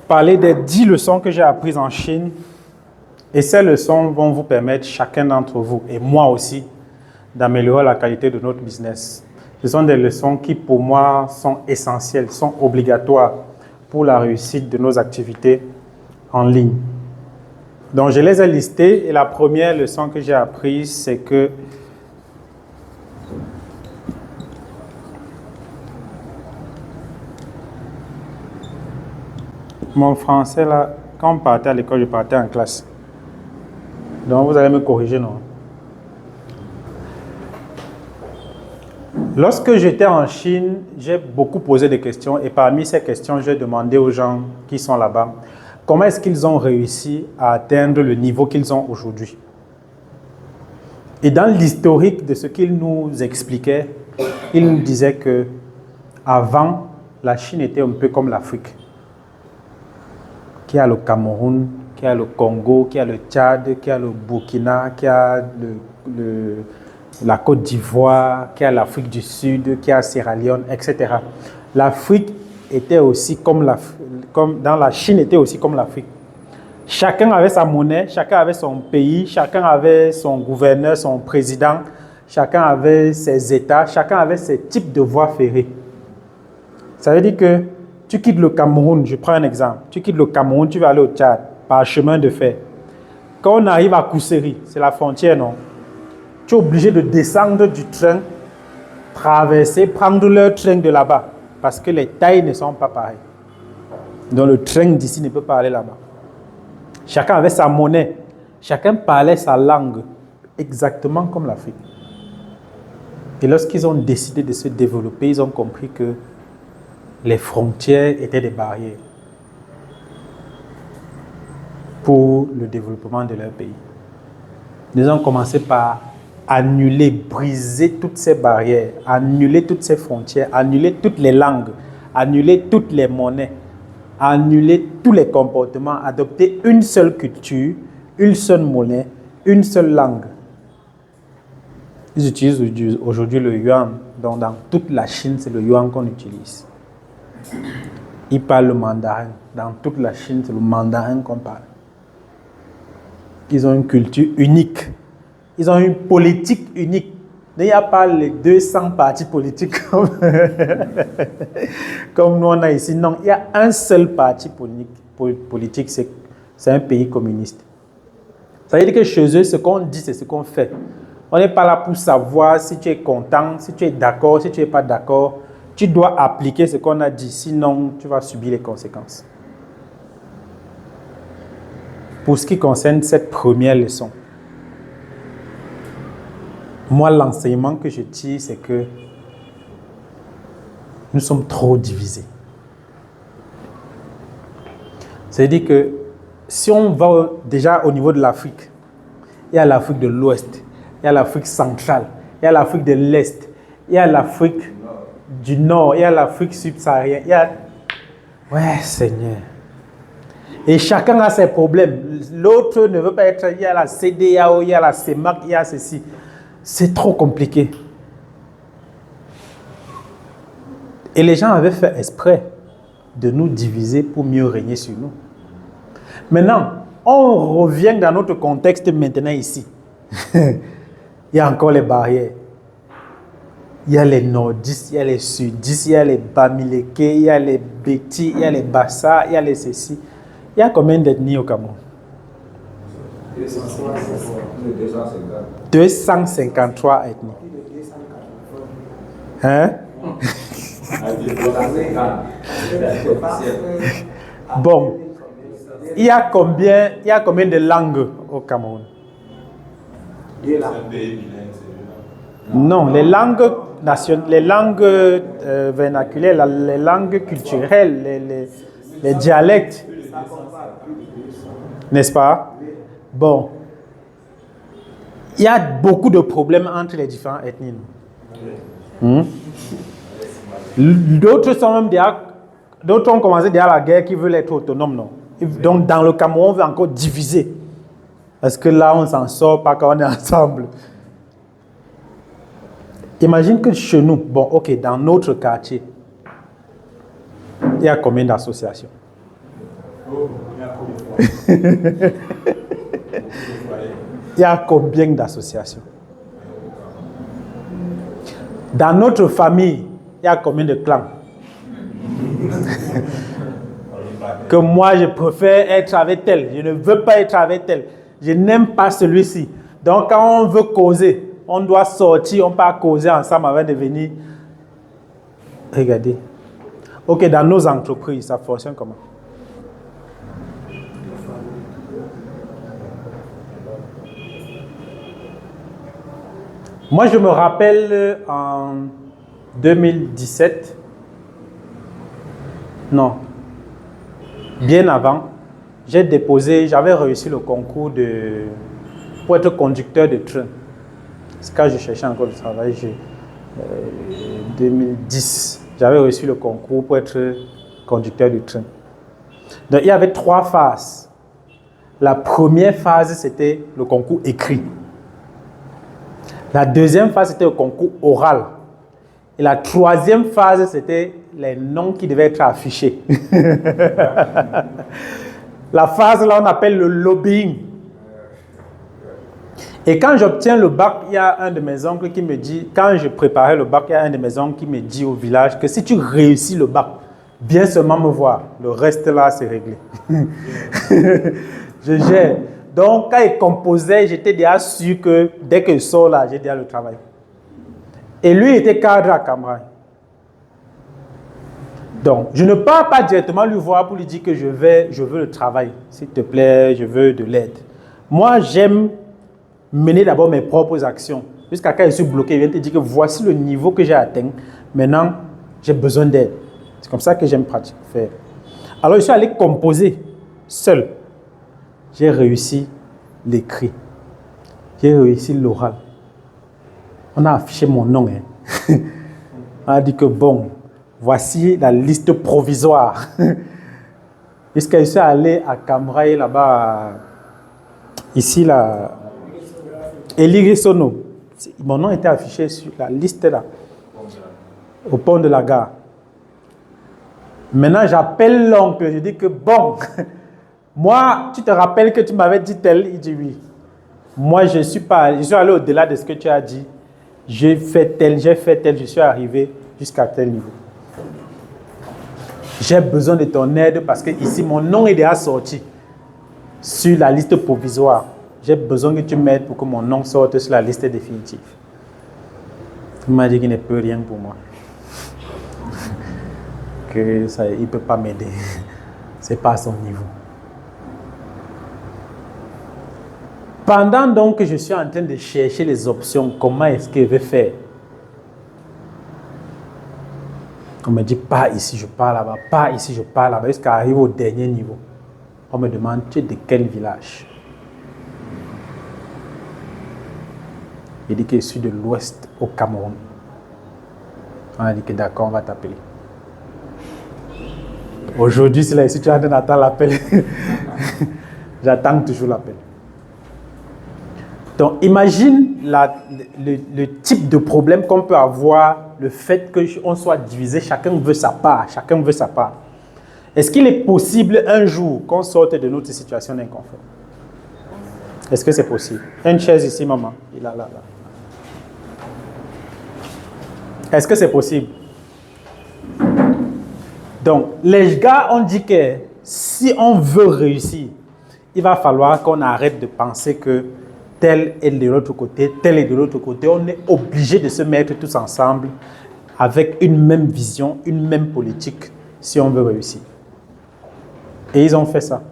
parler des 10 leçons que j'ai apprises en Chine. Et ces leçons vont vous permettre, chacun d'entre vous, et moi aussi, d'améliorer la qualité de notre business. Ce sont des leçons qui, pour moi, sont essentielles, sont obligatoires pour la réussite de nos activités en ligne. Donc, je les ai listées et la première leçon que j'ai apprise, c'est que mon français, là, quand on partait à l'école, je partais en classe. Donc, vous allez me corriger, non? Lorsque j'étais en Chine, j'ai beaucoup posé des questions et parmi ces questions, j'ai demandé aux gens qui sont là-bas comment est-ce qu'ils ont réussi à atteindre le niveau qu'ils ont aujourd'hui. Et dans l'historique de ce qu'ils nous expliquaient, ils nous disaient que avant, la Chine était un peu comme l'Afrique. Qu'il y a le Cameroun, qu'il y a le Congo, qu'il y a le Tchad, qu'il y a le Burkina, qu'il y a la Côte d'Ivoire, qu'il y a l'Afrique du Sud, qu'il y a Sierra Leone, etc. L'Afrique était aussi comme dans la Chine était aussi comme l'Afrique. Chacun avait sa monnaie, chacun avait son pays, chacun avait son gouverneur, son président, chacun avait ses États, chacun avait ses types de voies ferrées. Ça veut dire que tu quittes le Cameroun, je prends un exemple, tu quittes le Cameroun, tu vas aller au Tchad par chemin de fer. Quand on arrive à Kousséri, c'est la frontière, non? Tu es obligé de descendre du train, traverser, prendre leur train de là-bas, parce que les tailles ne sont pas pareilles. Donc le train d'ici ne peut pas aller là-bas. Chacun avait sa monnaie, chacun parlait sa langue, exactement comme l'Afrique. Et lorsqu'ils ont décidé de se développer, ils ont compris que les frontières étaient des barrières pour le développement de leur pays. Ils ont commencé par annuler, briser toutes ces barrières, annuler toutes ces frontières, annuler toutes les langues, annuler toutes les monnaies, annuler tous les comportements, adopter une seule culture, une seule monnaie, une seule langue. Ils utilisent aujourd'hui le yuan, donc dans toute la Chine, c'est le yuan qu'on utilise. Ils parlent le mandarin, dans toute la Chine, c'est le mandarin qu'on parle. Ils ont une culture unique. Ils ont une politique unique. Il n'y a pas les 200 partis politiques comme nous on a ici. Non, il y a un seul parti politique, c'est un pays communiste. Ça veut dire que chez eux, ce qu'on dit, c'est ce qu'on fait. On n'est pas là pour savoir si tu es content, si tu es d'accord, si tu n'es pas d'accord. Tu dois appliquer ce qu'on a dit, sinon tu vas subir les conséquences. Pour ce qui concerne cette première leçon, moi, l'enseignement que je tire, c'est que nous sommes trop divisés. C'est-à-dire que si on va déjà au niveau de l'Afrique, il y a l'Afrique de l'Ouest, il y a l'Afrique centrale, il y a l'Afrique de l'Est, il y a l'Afrique du Nord, il y a l'Afrique subsaharienne, il y a... Ouais, Seigneur. Et chacun a ses problèmes. L'autre ne veut pas être... Il y a la CEDEAO, il y a la CEMAC, il y a ceci. C'est trop compliqué. Et les gens avaient fait exprès de nous diviser pour mieux régner sur nous. Maintenant, on revient dans notre contexte maintenant ici. Il y a encore les barrières. Il y a les nordistes, il y a les sudistes, il y a les bamileke, il y a les bétis, il y a les bassa, il y a les ceci. Il y a combien d'ethnies au Cameroun? 253 ethnies. Hein? Bon. Il y a combien de langues au Cameroun? Non, les langues nationales, les langues vernaculaires, les langues culturelles, les dialectes. N'est-ce pas? Bon. Il y a beaucoup de problèmes entre les différentes ethnies. D'autres ont commencé déjà la guerre qui veulent être autonomes, non? Donc dans le Cameroun, on veut encore diviser. Parce que là, on ne s'en sort pas quand on est ensemble. Imagine que chez nous, bon, ok, dans notre quartier, il y a combien d'associations? Il y a combien d'associations? Dans notre famille, il y a combien de clans? Que moi, je préfère être avec tel. Je ne veux pas être avec tel. Je n'aime pas celui-ci. Donc, quand on veut causer, on doit sortir, on peut causer ensemble avant de venir. Regardez. Ok, dans nos entreprises, ça fonctionne comment? Moi, je me rappelle en 2017, non, bien avant, j'avais réussi le concours pour être conducteur de train. C'est quand je cherchais encore du travail, 2010, j'avais reçu le concours pour être conducteur de train. Donc, il y avait 3 phases. La première phase, c'était le concours écrit. La deuxième phase, c'était le concours oral. Et la troisième phase, c'était les noms qui devaient être affichés. La phase là, on appelle le lobbying. Et quand j'obtiens le bac, il y a un de mes oncles qui me dit, quand je préparais le bac, il y a un de mes oncles qui me dit au village que si tu réussis le bac, viens seulement me voir. Le reste là, c'est réglé. Je gère. Donc, quand il composait, j'étais déjà sûr que dès que je sors là, j'ai déjà le travail. Et lui était cadre à Cambrai. Donc, je ne pars pas directement lui voir pour lui dire que je veux le travail. S'il te plaît, je veux de l'aide. Moi, j'aime mener d'abord mes propres actions. Jusqu'à quand je suis bloqué, il vient te dire que voici le niveau que j'ai atteint. Maintenant, j'ai besoin d'aide. C'est comme ça que j'aime faire. Alors, je suis allé composer seul. J'ai réussi l'écrit. J'ai réussi l'oral. On a affiché mon nom. On a dit que bon, voici la liste provisoire. Jusqu'à je suis allé à Cambrai, là-bas, ici, là, Élie-Sono. Mon nom était affiché sur la liste là, au pont de la gare. Maintenant, j'appelle l'oncle, je dis que bon, moi, tu te rappelles que tu m'avais dit tel? Il dit oui. Moi, je suis allé au-delà de ce que tu as dit. J'ai fait tel, je suis arrivé jusqu'à tel niveau. J'ai besoin de ton aide parce que ici, mon nom est déjà sorti sur la liste provisoire. J'ai besoin que tu m'aides pour que mon nom sorte sur la liste définitive. Il m'a dit qu'il ne peut rien pour moi. Que ça, il ne peut pas m'aider. Ce n'est pas à son niveau. Pendant donc que je suis en train de chercher les options, comment est-ce que je vais faire? On me dit, pas ici, je pars là-bas, pas ici, je pars là-bas, jusqu'à arriver au dernier niveau. On me demande, tu es de quel village? Il dit que je suis de l'ouest au Cameroun. On a dit que d'accord, on va t'appeler. Aujourd'hui, c'est là, si tu es en train d'attendre l'appel, j'attends toujours l'appel. Donc, imagine le type de problème qu'on peut avoir, le fait qu'on soit divisé, chacun veut sa part, chacun veut sa part. Est-ce qu'il est possible un jour qu'on sorte de notre situation d'inconfort? Est-ce que c'est possible? Une chaise ici, maman. Il a là. Est-ce que c'est possible? Donc, les gars ont dit que si on veut réussir, il va falloir qu'on arrête de penser que tel est de l'autre côté, tel est de l'autre côté. On est obligé de se mettre tous ensemble avec une même vision, une même politique, si on veut réussir. Et ils ont fait ça.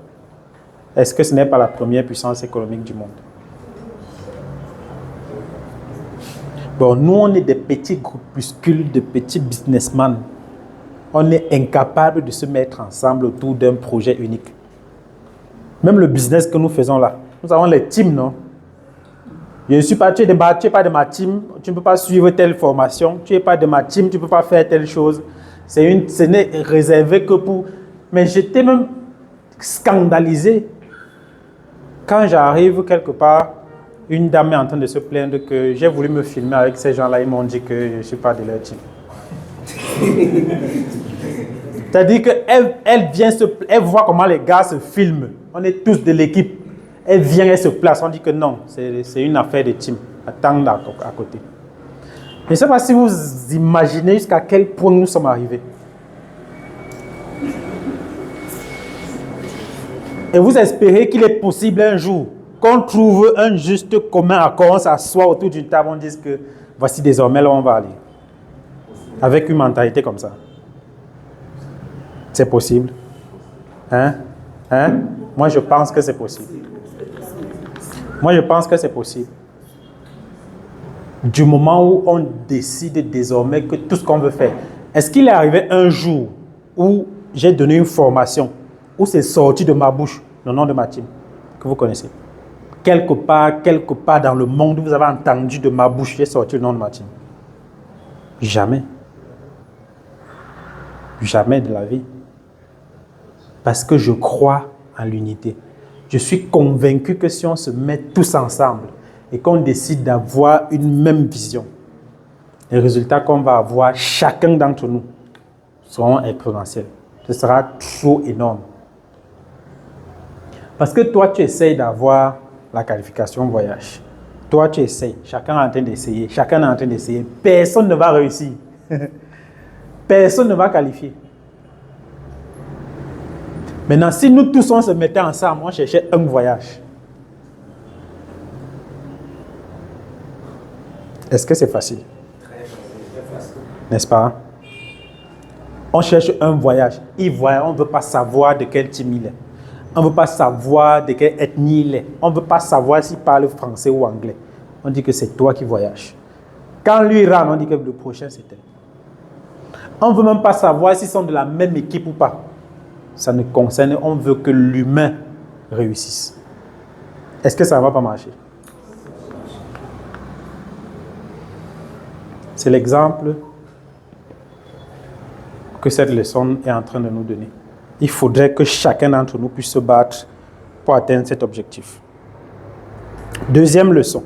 Est-ce que ce n'est pas la première puissance économique du monde? Bon, nous, on est des petits groupuscules, de petits businessmen. On est incapable de se mettre ensemble autour d'un projet unique. Même le business que nous faisons là, nous avons les teams, non? Je ne suis pas, tu n'es pas de ma team, tu ne peux pas suivre telle formation, tu n'es pas de ma team, tu ne peux pas faire telle chose. Ce n'est réservé que pour... Mais j'étais même scandalisé. Quand j'arrive quelque part, une dame est en train de se plaindre que j'ai voulu me filmer avec ces gens-là, ils m'ont dit que je ne suis pas de leur team. C'est-à-dire elle voit comment les gars se filment. On est tous de l'équipe. Elle vient, elle se place. On dit que non, c'est une affaire de team. Attendre à côté. Je ne sais pas si vous imaginez jusqu'à quel point nous sommes arrivés. Et vous espérez qu'il est possible un jour qu'on trouve un juste commun accord, on s'assoit autour d'une table, on dise que voici désormais là où on va aller. Avec une mentalité comme ça. C'est possible. Hein? Moi, je pense que c'est possible. Moi, je pense que c'est possible. Du moment où on décide désormais que tout ce qu'on veut faire. Est-ce qu'il est arrivé un jour où j'ai donné une formation, où c'est sorti de ma bouche le nom de ma team, que vous connaissez? Quelque part dans le monde, vous avez entendu de ma bouche, j'ai sorti le nom de ma team? Jamais. Jamais de la vie. Parce que je crois en l'unité. Je suis convaincu que si on se met tous ensemble et qu'on décide d'avoir une même vision, les résultats qu'on va avoir, chacun d'entre nous, seront exponentiels. Ce sera trop énorme. Parce que toi, tu essayes d'avoir la qualification voyage. Toi, tu essayes. Chacun est en train d'essayer. Chacun est en train d'essayer. Personne ne va réussir. Personne ne va qualifier. Maintenant, si nous tous on se mettait ensemble, on cherchait un voyage. Est-ce que c'est facile? Très facile. N'est-ce pas? On cherche un voyage. On ne veut pas savoir de quel team il est. On ne veut pas savoir de quelle ethnie il est. On ne veut pas savoir s'il parle français ou anglais. On dit que c'est toi qui voyages. Quand lui rentre, on dit que le prochain c'est elle. On ne veut même pas savoir s'ils sont de la même équipe ou pas. Ça ne concerne, on veut que l'humain réussisse. Est-ce que ça ne va pas marcher? C'est l'exemple que cette leçon est en train de nous donner. Il faudrait que chacun d'entre nous puisse se battre pour atteindre cet objectif. Deuxième leçon.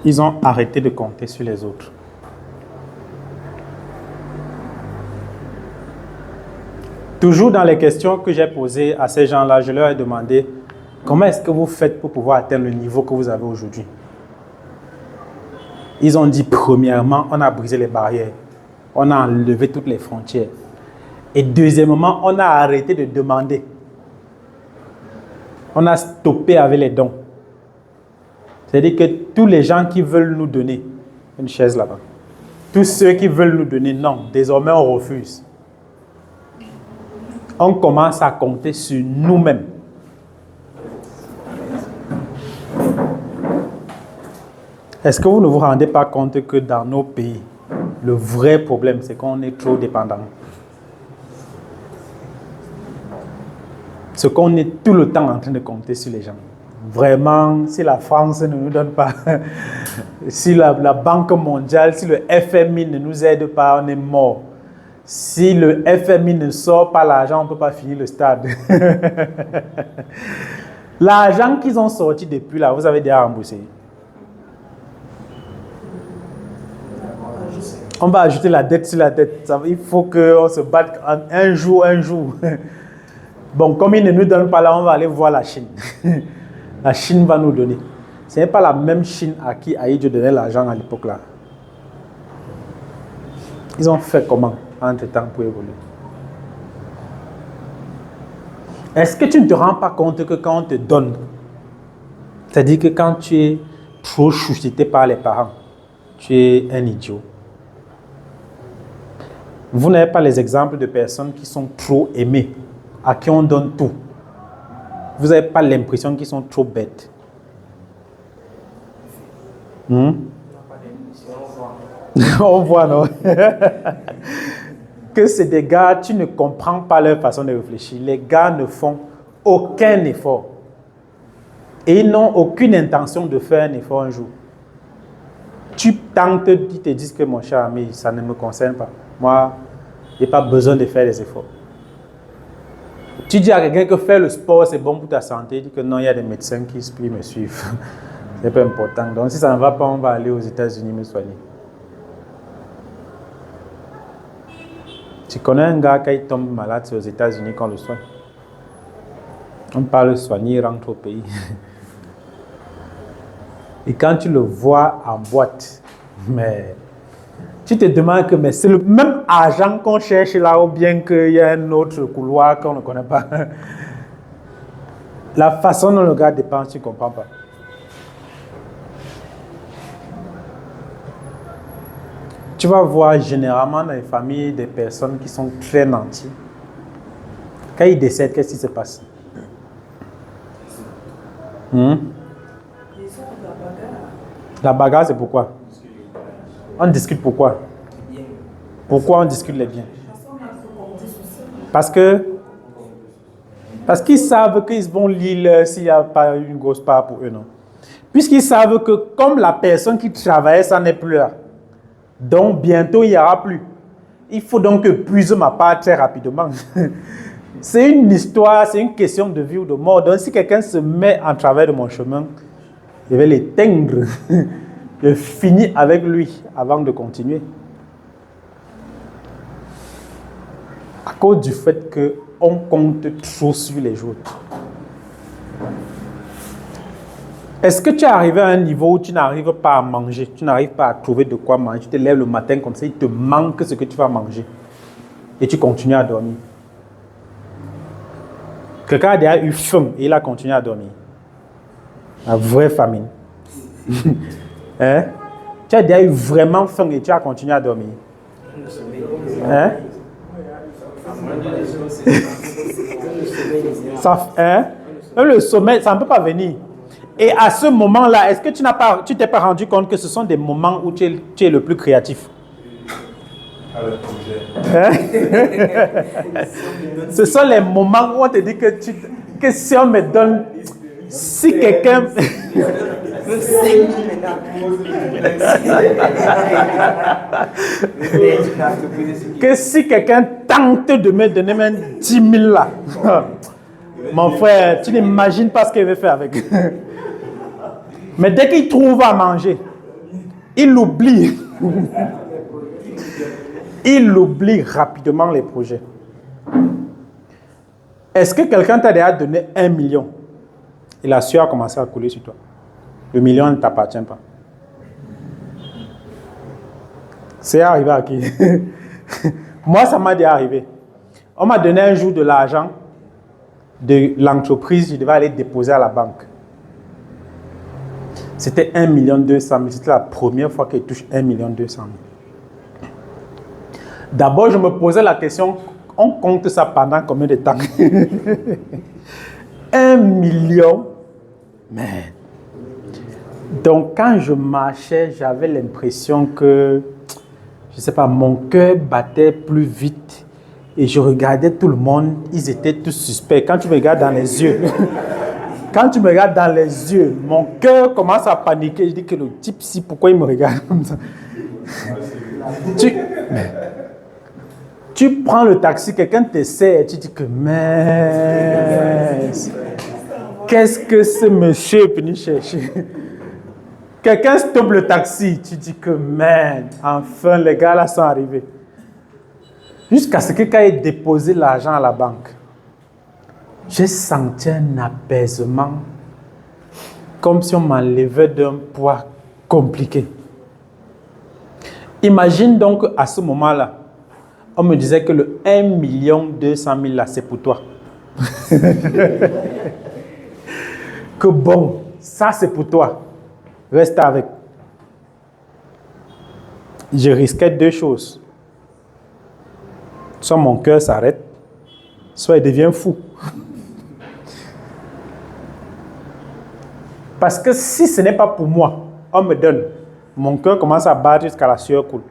Ils ont arrêté de compter sur les autres. Toujours dans les questions que j'ai posées à ces gens-là, je leur ai demandé comment est-ce que vous faites pour pouvoir atteindre le niveau que vous avez aujourd'hui. Ils ont dit, premièrement, on a brisé les barrières. On a enlevé toutes les frontières. Et deuxièmement, on a arrêté de demander. On a stoppé avec les dons. C'est-à-dire que tous les gens qui veulent nous donner, une chaise là-bas, tous ceux qui veulent nous donner, non, désormais on refuse. On commence à compter sur nous-mêmes. Est-ce que vous ne vous rendez pas compte que dans nos pays, le vrai problème, c'est qu'on est trop dépendant? C'est qu'on est tout le temps en train de compter sur les gens. Vraiment, si la France ne nous donne pas, si la Banque mondiale, si le FMI ne nous aide pas, on est mort. Si le FMI ne sort pas l'argent, on ne peut pas finir le stade. L'argent qu'ils ont sorti depuis là, vous avez déjà remboursé. On va ajouter la dette sur la dette. Il faut qu'on se batte un jour. Bon, comme ils ne nous donnent pas là, on va aller voir la Chine. La Chine va nous donner. Ce n'est pas la même Chine à qui Aïdjo donnait l'argent à l'époque là. Ils ont fait comment entre-temps pour évoluer? Est-ce que tu ne te rends pas compte que quand on te donne, c'est-à-dire que quand tu es trop chouchouté par les parents, tu es un idiot? Vous n'avez pas les exemples de personnes qui sont trop aimées, à qui on donne tout. Vous n'avez pas l'impression qu'ils sont trop bêtes. On voit, non? Que c'est des gars, tu ne comprends pas leur façon de réfléchir. Les gars ne font aucun effort. Et ils n'ont aucune intention de faire un effort un jour. Tu tentes, ils te disent que mon cher ami, ça ne me concerne pas. Moi, Il n'y a pas besoin de faire des efforts. Tu dis à quelqu'un que faire le sport, c'est bon pour ta santé. Il dit que non, il y a des médecins qui me suivent. C'est pas important. Donc, si ça ne va pas, on va aller aux États-Unis me soigner. Tu connais un gars, quand il tombe malade, c'est aux États-Unis qu'on le soigne. On parle de soigner, il rentre au pays. Et quand tu le vois en boîte, mais tu te demandes que c'est le même argent qu'on cherche là ou bien qu'il y a un autre couloir qu'on ne connaît pas. La façon dont le gars dépense, tu ne comprends pas. Tu vas voir généralement dans les familles des personnes qui sont très nantis. Quand ils décèdent, qu'est-ce qui se passe? La bagarre, c'est pourquoi? On discute pourquoi? Pourquoi on discute les biens? Parce qu'ils savent qu'ils vont lire s'il n'y a pas une grosse part pour eux, non? Puisqu'ils savent que comme la personne qui travaillait, ça n'est plus là. Donc bientôt, il n'y aura plus. Il faut donc que puise ma part très rapidement. C'est une histoire, c'est une question de vie ou de mort. Donc si quelqu'un se met en travers de mon chemin, je vais l'éteindre. Je finis avec lui avant de continuer. À cause du fait qu'on compte trop sur les autres. Est-ce que tu es arrivé à un niveau où tu n'arrives pas à manger, tu n'arrives pas à trouver de quoi manger, tu te lèves le matin comme ça, il te manque ce que tu vas manger et tu continues à dormir? Quelqu'un a déjà eu faim et il a continué à dormir. La vraie famine. Hein? Tu as déjà eu vraiment faim et tu as continué à dormir. Hein? Ça, hein? Même le sommeil, ça ne peut pas venir. Et à ce moment-là, est-ce que tu t'es pas rendu compte que ce sont des moments où tu es le plus créatif? Hein? Ce sont les moments où on te dit que si on me donne, si quelqu'un... que si quelqu'un tente de me donner même 10 000 là, mon frère, tu n'imagines pas ce qu'il veut faire avec. Mais dès qu'il trouve à manger, il oublie. Il oublie rapidement les projets. Est-ce que quelqu'un t'a déjà donné 1 million et la sueur a commencé à couler sur toi? Le million ne t'appartient pas. C'est arrivé à qui? Moi, ça m'a déjà arrivé. On m'a donné un jour de l'argent de l'entreprise, je devais aller déposer à la banque. C'était 1 200 000. C'était la première fois qu'il touche 1 200 000. D'abord, je me posais la question, on compte ça pendant combien de temps? 1 million. Mais... Donc, quand je marchais, j'avais l'impression que, je ne sais pas, mon cœur battait plus vite. Et je regardais tout le monde, ils étaient tous suspects. Quand tu me regardes dans les yeux, mon cœur commence à paniquer. Je dis que le type, si, pourquoi il me regarde comme ça? Tu prends le taxi, quelqu'un t'essaie et tu dis que, mais qu'est-ce que ce monsieur est venu chercher? Quelqu'un stoppe le taxi, tu dis que, man, enfin, les gars là sont arrivés. Jusqu'à ce que quand il déposé l'argent à la banque, j'ai senti un apaisement, comme si on m'enlevait d'un poids compliqué. Imagine donc à ce moment-là, on me disait que le 1 200 000 là, c'est pour toi. Que bon, ça c'est pour toi. Reste avec. Je risquais 2 choses. Soit mon cœur s'arrête, soit il devient fou. Parce que si ce n'est pas pour moi, on me donne, mon cœur commence à battre jusqu'à la sueur coule.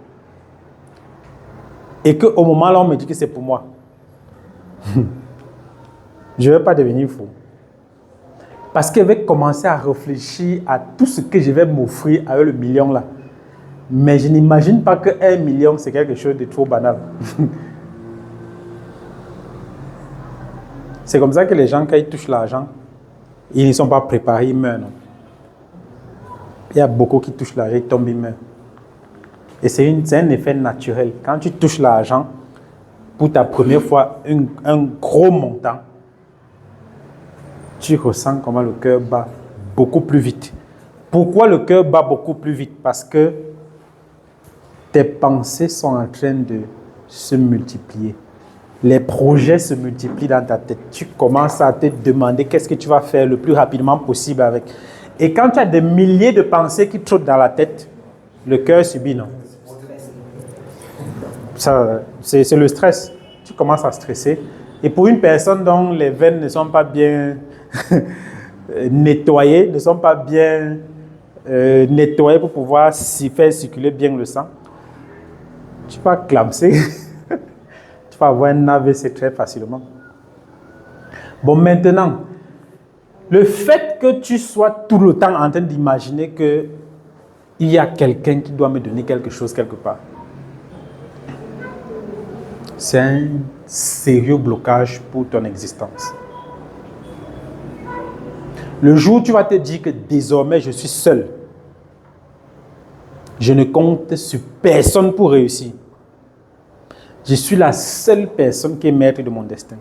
Et qu'au moment là, on me dit que c'est pour moi. Je ne vais pas devenir fou. Parce que je vais commencer à réfléchir à tout ce que je vais m'offrir avec le million là. Mais je n'imagine pas que 1 million, c'est quelque chose de trop banal. C'est comme ça que les gens, quand ils touchent l'argent, ils ne sont pas préparés, ils meurent. Non? Il y a beaucoup qui touchent l'argent, ils tombent, ils meurent. Et c'est un effet naturel. Quand tu touches l'argent, pour ta première fois, un gros montant, tu ressens comment le cœur bat beaucoup plus vite. Pourquoi le cœur bat beaucoup plus vite? Parce que tes pensées sont en train de se multiplier. Les projets se multiplient dans ta tête. Tu commences à te demander qu'est-ce que tu vas faire le plus rapidement possible avec. Et quand tu as des milliers de pensées qui trottent dans la tête, le cœur subit, non? Ça, c'est le stress. Tu commences à stresser. Et pour une personne dont les veines ne sont pas bien nettoyées, ne sont pas bien nettoyées pour pouvoir faire circuler bien le sang, tu vas clamser. Tu vas avoir un AVC très facilement. Bon, maintenant, le fait que tu sois tout le temps en train d'imaginer qu'il y a quelqu'un qui doit me donner quelque chose quelque part, c'est un sérieux blocage pour ton existence. Le jour où tu vas te dire que désormais je suis seul, je ne compte sur personne pour réussir. Je suis la seule personne qui est maître de mon destin.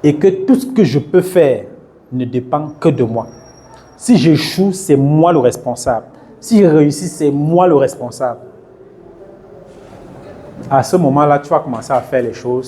Et que tout ce que je peux faire ne dépend que de moi. Si j'échoue, c'est moi le responsable. Si je réussis, c'est moi le responsable. À ce moment-là, tu vas commencer à faire les choses